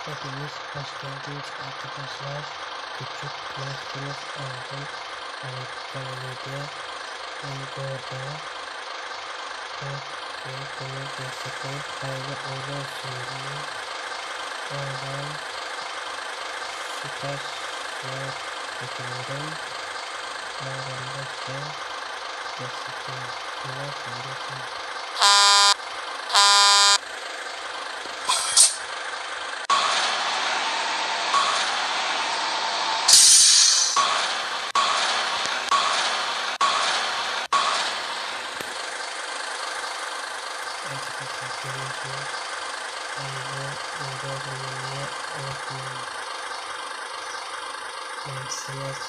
Hepiniz hoş geldiniz arkadaşlar. Küçük maçımız aldım. Böylece burada beni destekleyip hayırlı uğurlu olsun diye oradan süper sınav yapıyorum. Oradan da size destekleyin. Bunlar söylesin. Arkadaşlar görüyorsunuz. Hayırlı uğurlu olmayı unutmayın.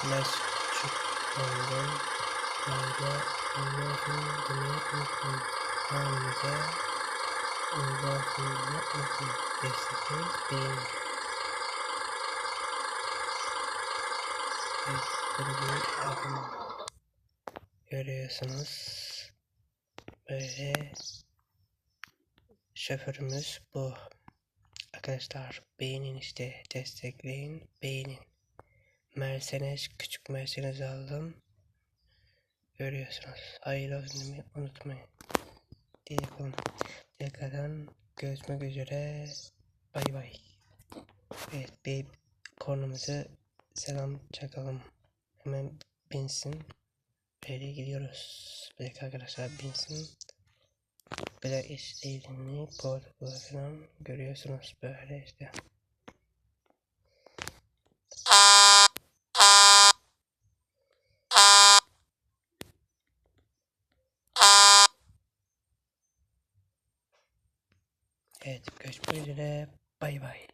Smash küçük oldum. Hayırlı uğurlu olsun demeyi unutmayın. Halimize uğurlu olsun demeyi unutmayın. Destekleyin, beğenin. Evet, grubun adını görüyorsunuz. Böyle şoförümüz bu. Arkadaşlar beğenin işte, destekleyin, beğenin. Mercedes, küçük Mercedes aldım. Görüyorsunuz. Hayırlı olsun demeyi unutmayın. Tekrardan görüşmek üzere. Bay bay. Evet, bir konumuza selam çakalım. Hemen binsin. Böyle gidiyoruz. Bir dakika arkadaşlar binsin. Böyle istediğini portakal falan görüyorsunuz böyle işte. Evet, görüşmek üzere. Bay bay.